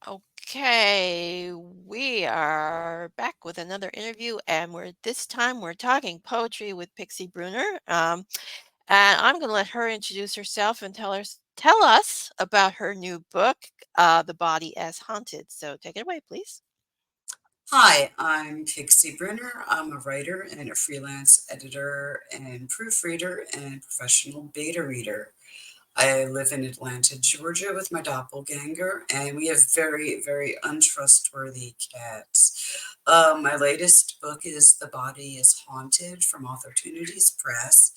Okay, we are back with another interview, and this time we're talking poetry with Pixie Bruner. And I'm going to let her introduce herself and tell us about her new book, "The Body as Haunted." So take it away, please. Hi, I'm Pixie Bruner. I'm a writer and a freelance editor and proofreader and professional beta reader. I live in Atlanta, Georgia with my doppelganger, and we have very, very untrustworthy cats. My latest book is The Body is Haunted from Opportunities Press,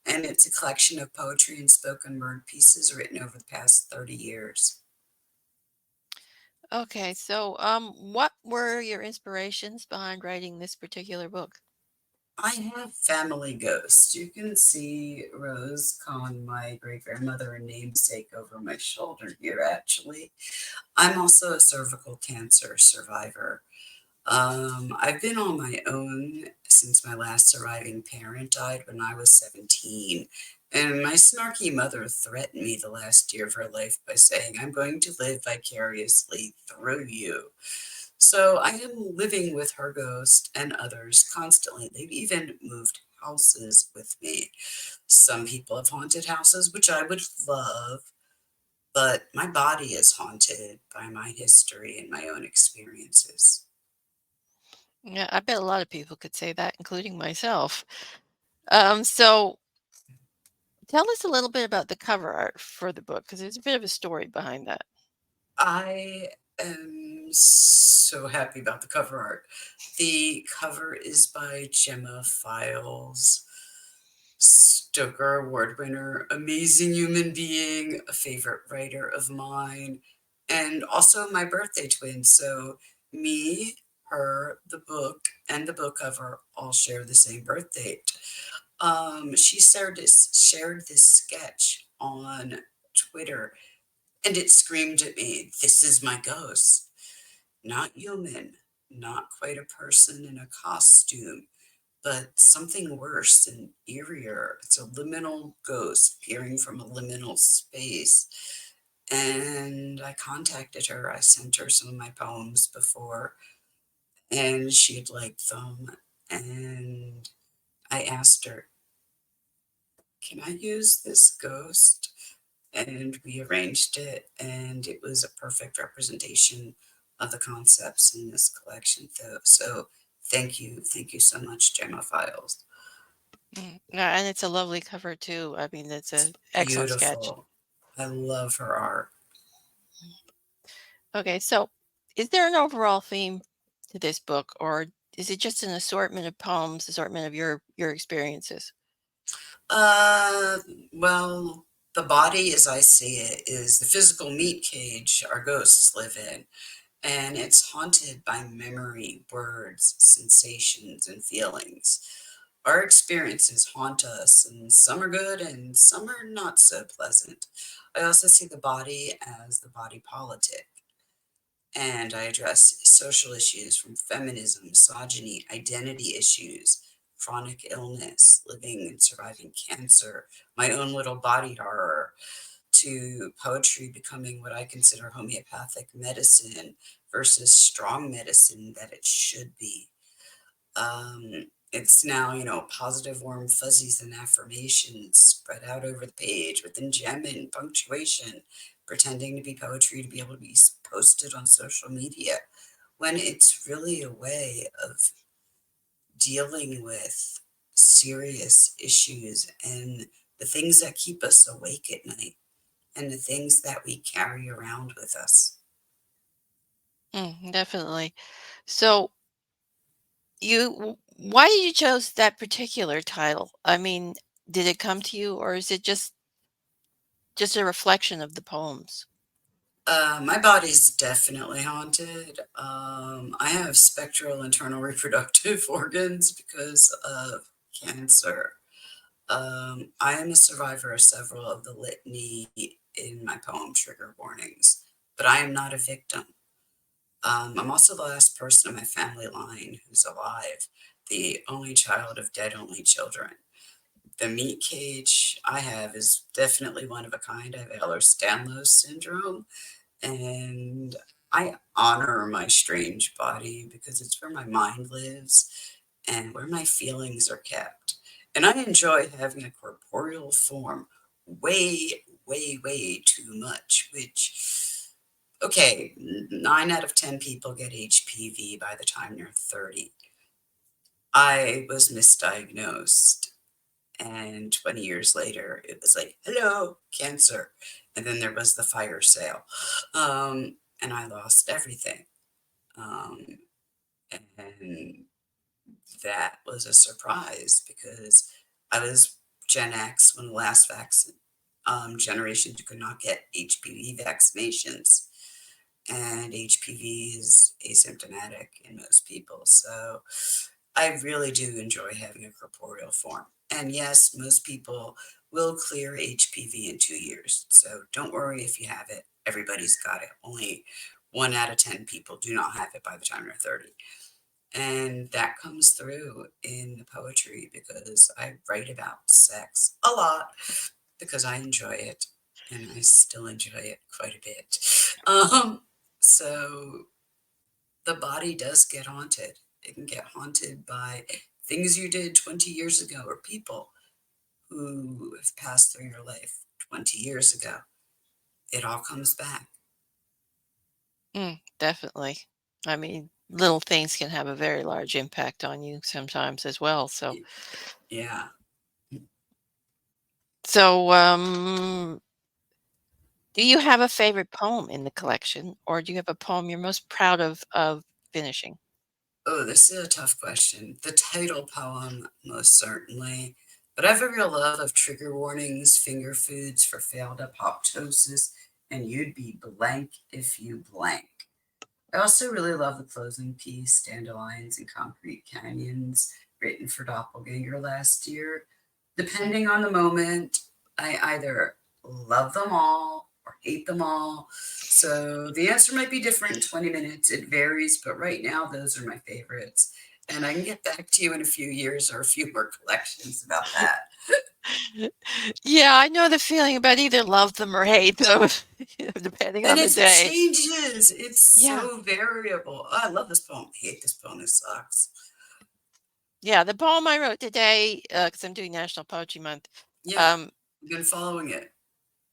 and it's a collection of poetry and spoken word pieces written over the past 30 years. Okay, so what were your inspirations behind writing this particular book? I have family ghosts. You can see Rose Con, my great grandmother and namesake, over my shoulder here, actually. I'm also a cervical cancer survivor. I've been on my own since my last surviving parent died when I was 17. And my snarky mother threatened me the last year of her life by saying, I'm going to live vicariously through you. So I am living with her ghost and others constantly. They've even moved houses with me. Some people have haunted houses, which I would love, but my body is haunted by my history and my own experiences. Yeah, I bet a lot of people could say that, including myself. So tell us a little bit about the cover art for the book, because there's a bit of a story behind that. I am so happy about the cover art. The cover is by Gemma Files, Stoker Award winner, amazing human being, a favorite writer of mine, and also my birthday twin. So, me, her, the book, and the book cover all share the same birth date. She shared this sketch on Twitter, and it screamed at me, "This is my ghost. Not human, not quite a person in a costume, but something worse and eerier. It's a liminal ghost peering from a liminal space." And I contacted her. I sent her some of my poems before, and she'd liked them. And I asked her, can I use this ghost? And we arranged it, and it was a perfect representation of the concepts in this collection. So thank you so much, Gemma Files. Yeah, and it's a lovely cover too. I mean, it's It's an excellent sketch. beautiful. I love her art. Okay, so is there an overall theme to this book, or is it just an assortment of poems, assortment of your experiences? Uh, well, the body, as I see it, is the physical meat cage our ghosts live in, and it's haunted by memory, words, sensations, and feelings. Our experiences haunt us, and some are good and some are not so pleasant. I also see the body as the body politic, and I address social issues from feminism, misogyny, identity issues, chronic illness, living and surviving cancer, my own little body horror, to poetry becoming what I consider homeopathic medicine versus strong medicine that it should be. It's now, positive warm fuzzies and affirmations spread out over the page with enjambment and punctuation, pretending to be poetry to be able to be posted on social media, when it's really a way of dealing with serious issues and the things that keep us awake at night and the things that we carry around with us. Definitely. So why did you chose that particular title? I mean, did it come to you, or is it just a reflection of the poems? My body's definitely haunted. I have spectral internal reproductive organs because of cancer. I am a survivor of several of the litany in my poem trigger warnings, but I am not a victim. I'm also the last person in my family line who's alive, the only child of dead only children. The meat cage I have is definitely one of a kind. I have Ehlers-Danlos syndrome, and I honor my strange body because it's where my mind lives and where my feelings are kept. And I enjoy having a corporeal form way, way, way too much, which, okay, 9 out of 10 people get HPV by the time they're 30. I was misdiagnosed. And 20 years later, it was like, hello, cancer. And then there was the fire sale. And I lost everything. Um, and that was a surprise because I was Gen X when the last vaccine generation could not get HPV vaccinations. And HPV is asymptomatic in most people. So I really do enjoy having a corporeal form. And yes, most people will clear HPV in 2 years. So don't worry if you have it. Everybody's got it. Only 1 out of 10 people do not have it by the time they're 30. And that comes through in the poetry because I write about sex a lot because I enjoy it and I still enjoy it quite a bit. Um, so the body does get haunted. It can get haunted by things you did 20 years ago or people who have passed through your life 20 years ago. It all comes back. Definitely. I mean, little things can have a very large impact on you sometimes as well. So, Y- Yeah. so do you have a favorite poem in the collection, or do you have a poem you're most proud of finishing? Oh, this is a tough question. The title poem, most certainly. But I have a real love of trigger warnings, finger foods for failed apoptosis, and you'd be blank if you blank. I also really love the closing piece, Dandelions and Concrete Canyons, written for Doppelganger last year. Depending on the moment, I either love them all or hate them all. So the answer might be different in 20 minutes. It varies, but right now, those are my favorites. And I can get back to you in a few years or a few more collections about that. Yeah, I know the feeling about either love them or hate them, depending And on the it day. changes. It's Yeah. so variable. Oh, I love this poem. I hate this poem. This sucks. Yeah, the poem I wrote today, because I'm doing National Poetry Month. Yeah, Um, I've been following it.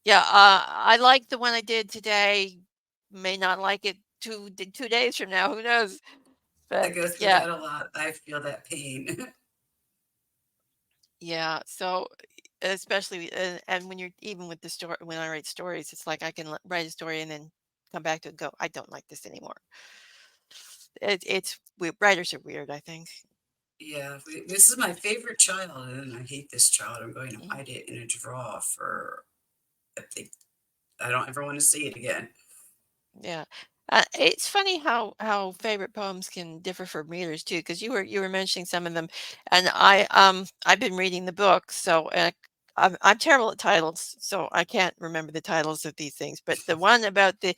yeah, I like the one I did today. May not like it 2 days from now. Who knows? I But go through yeah, that a lot. I feel that pain. yeah. So especially and when you're even with the story, when I write stories, it's like I can write a story and then come back to it and go, I don't like this anymore. It's writers are weird, I think. Yeah, this is my favorite child, and I hate this child. I'm going to Mhm. hide it in a drawer for I think I don't ever want to see it again. Yeah. It's funny how favorite poems can differ for readers too, because you were mentioning some of them, and I've been reading the book, so I'm terrible at titles, so I can't remember the titles of these things. But the one about the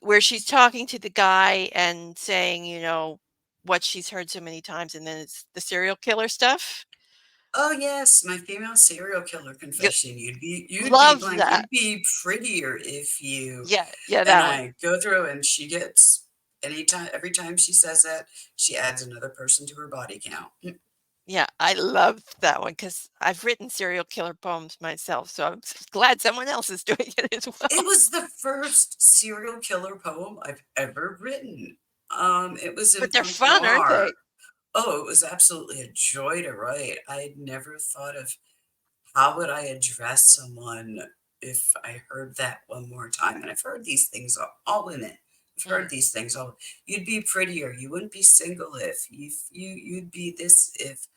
where she's talking to the guy and saying, what she's heard so many times, and then it's the serial killer stuff. Oh yes, my female serial killer You confession. You'd be love blank. that. You'd be prettier if you. Yeah, yeah, And that one. I go through, and she gets anytime every time she says that, she adds another person to her body count. Yeah, I love that one because I've written serial killer poems myself, so I'm glad someone else is doing it as It well. was the first serial killer poem I've ever written. It was in But they're punk fun, aren't noir. they? Oh, it was absolutely a joy to write. I had never thought of how would I address someone if I heard that one more time. And I've heard these things all women. I've Mm, heard these things all. You'd be prettier. You wouldn't be single if you'd be this if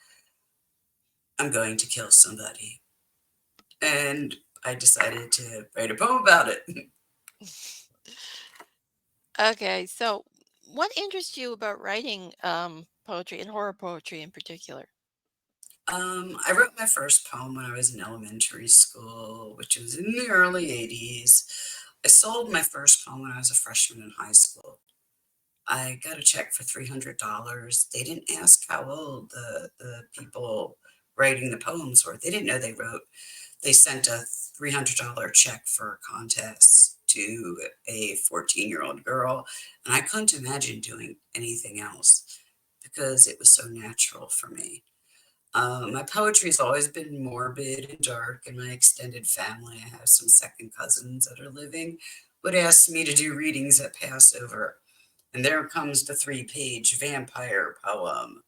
I'm going to kill somebody. And I decided to write a poem about it. okay, so what interests you about writing poetry and horror poetry in particular? I wrote my first poem when I was in elementary school, which was in the early 80s. I sold my first poem when I was a freshman in high school. I got a check for $300. They didn't ask how old the people writing the poems were. They didn't know they wrote. They sent a $300 check for a contest to a 14-year-old girl, and I couldn't imagine doing anything else because it was so natural for me. My poetry has always been morbid and dark. In my extended family, I have some second cousins that are living, would ask me to do readings at Passover. And there comes the 3-page vampire poem.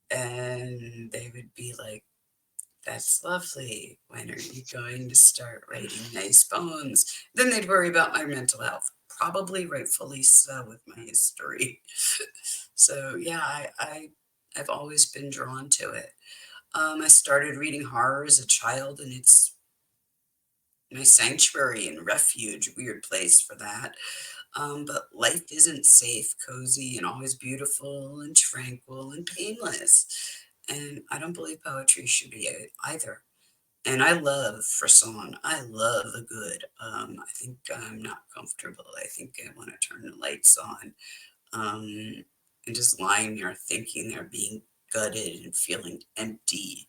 And they would be like, that's lovely. When are you going to start writing nice poems? Then they'd worry about my mental health. Probably rightfully so with my history. So yeah, I've always been drawn to it. I started reading horror as a child, and it's my sanctuary and refuge, weird place for that. But life isn't safe, cozy, and always beautiful and tranquil and painless. And I don't believe poetry should be either. And I love frisson. I love the good. I think I'm not comfortable. I think I want to turn the lights on, and just lying there thinking they're being gutted and feeling empty.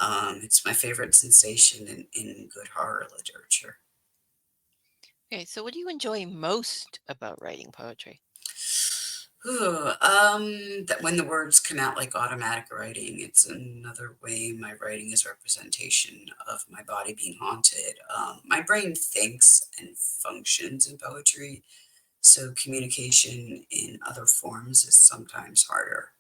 It's my favorite sensation in good horror literature. Okay, so what do you enjoy most about writing poetry? Ooh, that when the words come out like automatic writing, it's another way my writing is representation of my body being haunted. My brain thinks and functions in poetry, so communication in other forms is sometimes harder.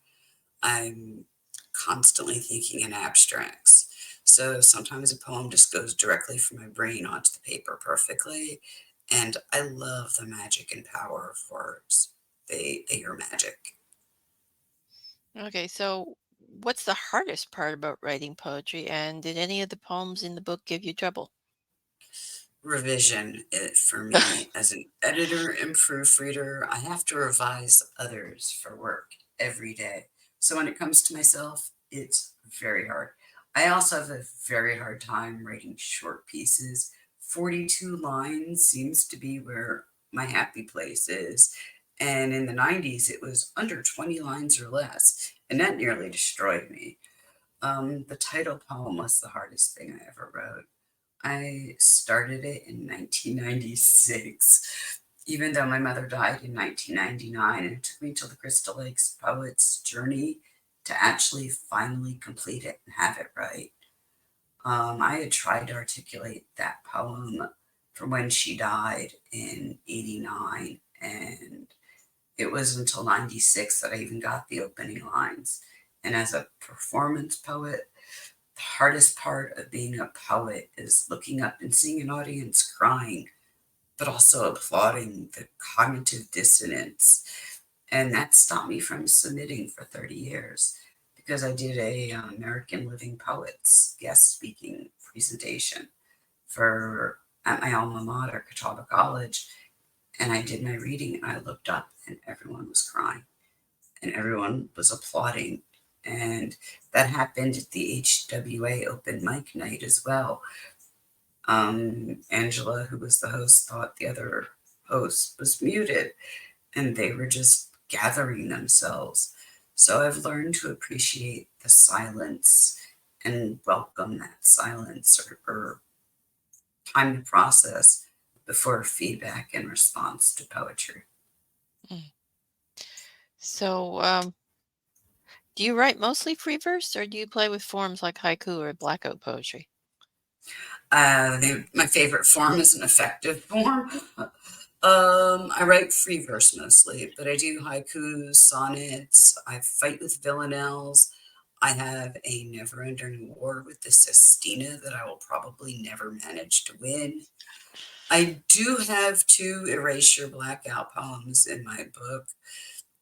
I'm constantly thinking in abstracts. So sometimes a poem just goes directly from my brain onto the paper perfectly. And I love the magic and power of words. They are magic. Okay, so what's the hardest part about writing poetry, and did any of the poems in the book give you trouble? Revision it for me as an editor and proofreader. I have to revise others for work every day. So when it comes to myself, it's very hard. I also have a very hard time writing short pieces. 42 lines seems to be where my happy place is. And in the 90s, it was under 20 lines or less. And that nearly destroyed me. The title poem was the hardest thing I ever wrote. I started it in 1996, even though my mother died in 1999, and it took me till the Crystal Lakes Poets journey to actually finally complete it and have it right. I had tried to articulate that poem from when she died in 89, and it was until 96 that I even got the opening lines. And as a performance poet, the hardest part of being a poet is looking up and seeing an audience crying, but also applauding the cognitive dissonance. And that stopped me from submitting for 30 years because I did a American Living Poets guest speaking presentation for at my alma mater, Catawba College, and I did my reading and I looked up and everyone was crying and everyone was applauding. And that happened at the HWA open mic night as well. Angela, who was the host, thought the other host was muted, and they were just gathering themselves. So I've learned to appreciate the silence and welcome that silence or time to process before feedback in response to poetry. Mm. So, do you write mostly free verse, or do you play with forms like haiku or blackout poetry? My favorite form is an effective form. I write free verse mostly, but I do haikus, sonnets. I fight with villanelles. I have a never-ending war with the sestina that I will probably never manage to win. I do have 2 erasure blackout poems in my book,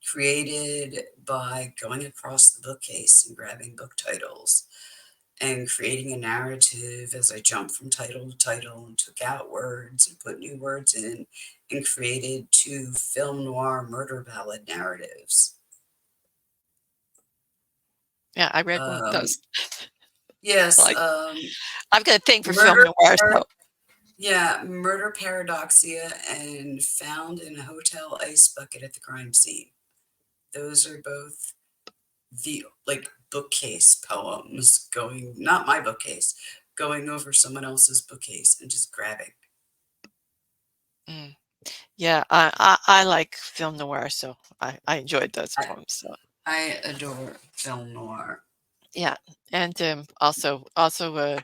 created by going across the bookcase and grabbing book titles and creating a narrative as I jumped from title to title and took out words and put new words in and created 2 film noir murder ballad narratives. Yeah, I read one of Um, those. yes, Like, I've got a thing for film murder, noir, Par- so yeah, murder paradoxia and found in a hotel ice bucket at the crime scene. Those are both the like bookcase poems going, not my bookcase, going over someone else's bookcase and just grabbing. Mm. Yeah, I like film noir, so I enjoyed those I, poems. So I adore film noir. yeah, and also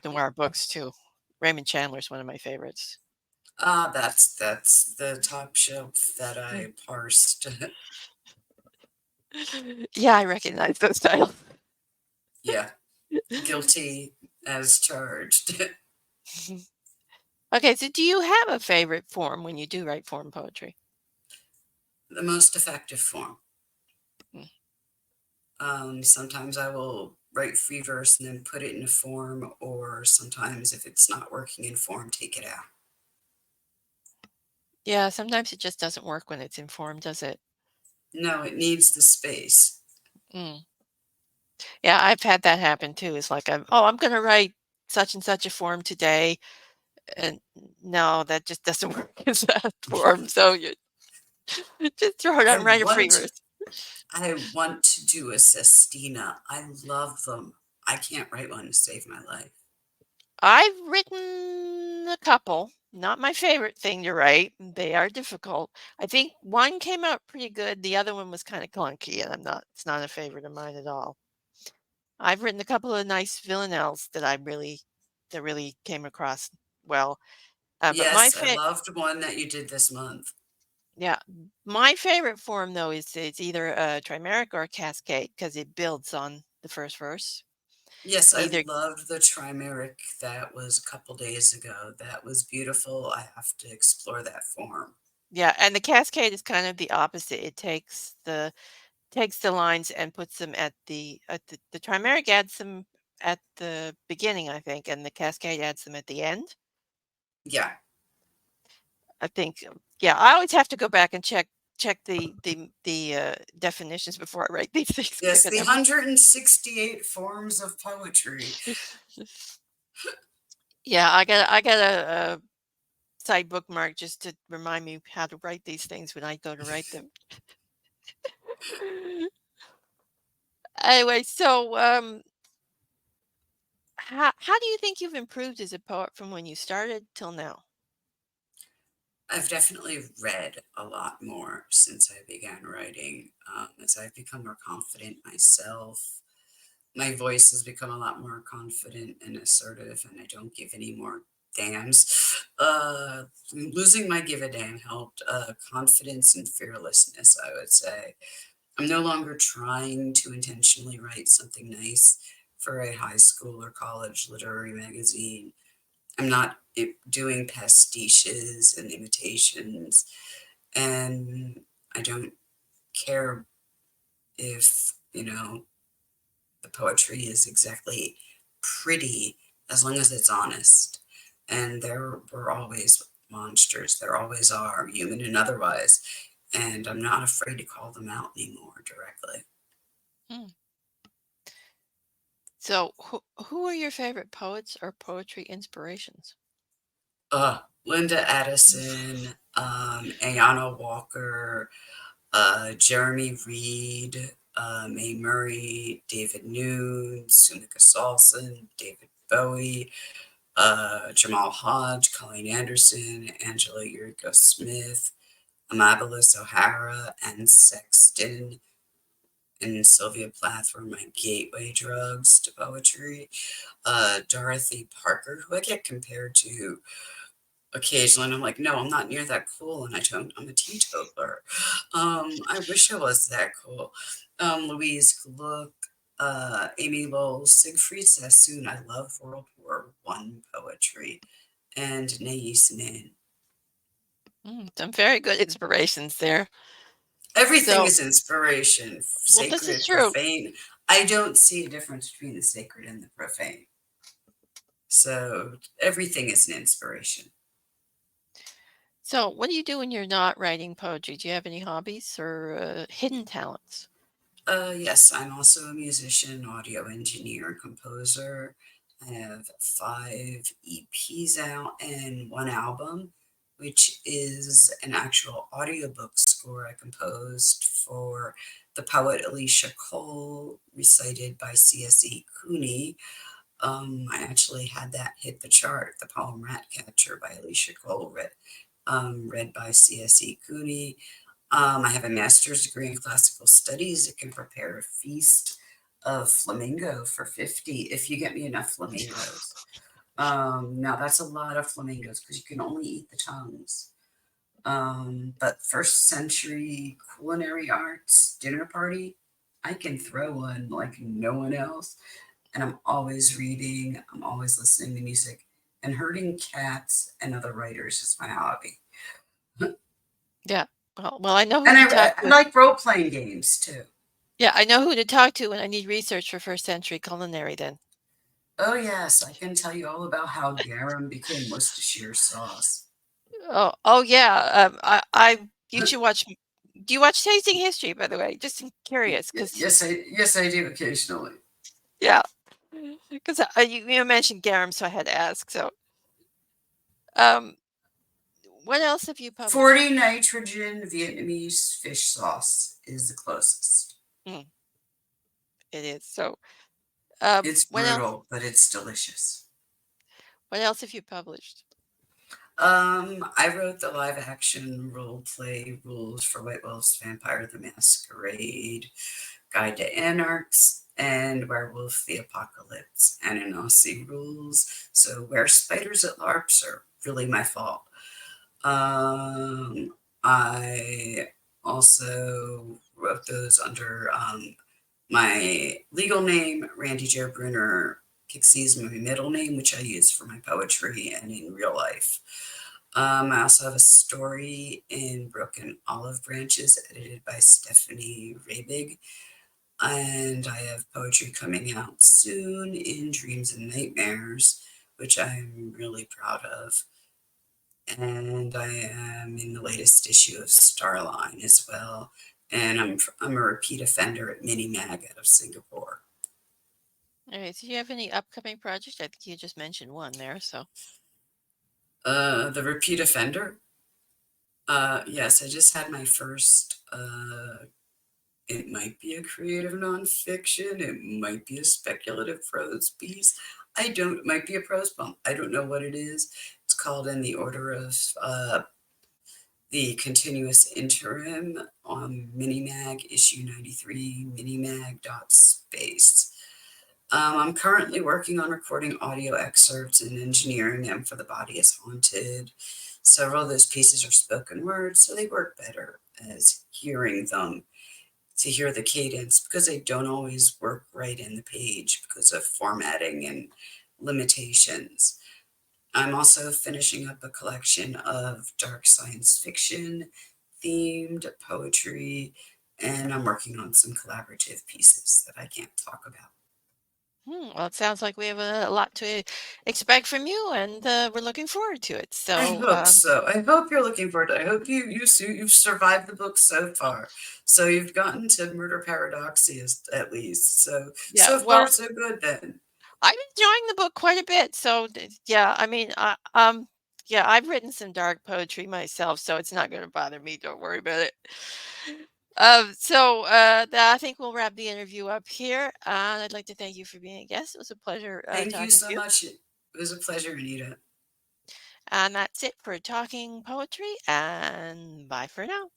noir books too. Raymond Chandler's one of my favorites. That's the top shelf that Mm. I parsed. Yeah, I recognize those titles. Yeah, guilty as charged. Okay, so do you have a favorite form when you do write form poetry? The most effective form. Mm. Sometimes I will write free verse and then put it in a form, or sometimes if it's not working in form, take it out. Yeah, sometimes it just doesn't work when it's in form, does it? No, it needs the space. Mm. Yeah, I've had that happen too. It's like I'm going to write such and such a form today, and no, that just doesn't work as that form. So you just throw it out I and write a free want verse. I want to do a sestina. I love them. I can't write one to save my life. I've written a couple. Not my favorite thing to write. They are difficult. I think one came out pretty good. The other one was kind of clunky, and it's not a favorite of mine at all. I've written a couple of nice villanelles that really came across well. But Yes, I loved one that you did this month. yeah, my favorite form though is it's either a trimeric or a cascade because it builds on the first verse. Yes, I Either loved the trimeric that was a couple days ago. That was beautiful. I have to explore that form. yeah, and the cascade is kind of the opposite. It takes the lines and puts them the trimeric adds them at the beginning, I think, and the cascade adds them at the end. Yeah. I think, yeah, I always have to go back and check the definitions before I write these things because I Yes, can the never. 168 forms of poetry. Yeah, I got a side bookmark just to remind me how to write these things when I go to write them. Anyway, so how do you think you've improved as a poet from when you started till now? I've definitely read a lot more since I began writing. As I've become more confident myself, my voice has become a lot more confident and assertive, and I don't give any more damns. Losing my give a damn helped. Confidence and fearlessness, I would say. I'm no longer trying to intentionally write something nice for a high school or college literary magazine. I'm not doing pastiches and imitations, and I don't care if, the poetry is exactly pretty as long as it's honest. And there were always monsters, there always are, human and otherwise. And I'm not afraid to call them out anymore directly. Hmm. So who are your favorite poets or poetry inspirations? Linda Addison, Ayanna Walker, Jeremy Reed, Mae Murray, David Noon, Sunika Salson, David Bowie, Jamal Hodge, Colleen Anderson, Angela Yuriko Smith, Amabilis O'Hara, and Sexton and Sylvia Plath were my gateway drugs to poetry. Dorothy Parker, who I get compared to occasionally, and I'm like, no, I'm not near that cool, and I'm a teetotaler. I wish I was that cool. Louise Gluck, Amy Lowell, Siegfried Sassoon. I love World War I poetry, and Nais Nin. Some very good inspirations there. Everything So, is inspiration, well, this is sacred, true. profane. I don't see a difference between the sacred and the profane. So everything is an inspiration. So, what do you do when you're not writing poetry? Do you have any hobbies or hidden talents? Yes, I'm also a musician, audio engineer, composer. I have 5 EPs out and 1 album, which is an actual audiobook score I composed for the poet Alicia Cole, recited by C.S.E. Cooney. I actually had that hit the chart, the poem Ratcatcher by Alicia Cole, read by C.S.E. Cooney. I have a master's degree in classical studies. It can prepare a feast of flamingo for 50 if you get me enough flamingos. Now that's a lot of flamingos because you can only eat the tongues. But first century culinary arts dinner party, I can throw one like no one else. And I'm always reading, I'm always listening to music, and herding cats and other writers is my hobby. Yeah. Well, I know who And to I, talk I to. like role playing games too. Yeah, I know who to talk to when I need research for first century culinary then. Oh, yes, I can tell you all about how garum became Worcestershire sauce. Oh yeah. I you should watch. Do you watch Tasting History, by the way? Just curious, because Yes, I do occasionally. yeah, because you mentioned garum, so I had to ask. So, um, what else have you published? 40 nitrogen Vietnamese fish sauce is the closest. Mm, it is. So, It's what else? brutal, but it's delicious. What else have you published? I wrote the live action role play rules for White Wolf's Vampire the Masquerade, Guide to Anarchs, and Werewolf the Apocalypse, and an Aussie rules. So where spiders at LARPs are really my fault. Um, I also wrote those under my legal name, Randy Joe Bruner. Pixie is my middle name, which I use for my poetry and in real life. I also have a story in Broken Olive Branches, edited by Stephanie Rabig. And I have poetry coming out soon in Dreams and Nightmares, which I'm really proud of. And I am in the latest issue of Starline as well. And I'm a repeat offender at Mini Mag out of Singapore. All right. So, do you have any upcoming projects? I think you just mentioned one there. So, The repeat offender. Yes, I just had my first. It might be a creative nonfiction. It might be a speculative prose piece. I don't. It might be a prose poem. I don't know what it is. It's called In the Order of the Continuous Interim on Minimag, issue 93, minimag.space. I'm currently working on recording audio excerpts and engineering them for The Body is Haunted. Several of those pieces are spoken word, so they work better as hearing them to hear the cadence because they don't always work right in the page because of formatting and limitations. I'm also finishing up a collection of dark science fiction themed poetry, and I'm working on some collaborative pieces that I can't talk about. well, it sounds like we have a lot to expect from you, and we're looking forward to it. I So, hope so. I hope you're looking forward to it. I hope you've survived the book so far. So you've gotten to Murder Paradoxius at least. So yeah. so far Well, so good then. I'm enjoying the book quite a bit. So, yeah. I mean, yeah, I've written some dark poetry myself, so it's not going to bother me. Don't worry about it. So, I think we'll wrap the interview up here. And I'd like to thank you for being a guest. It was a pleasure Thank you talking to so you. much. It was a pleasure, Anita. And that's it for Talking Poetry. And bye for now.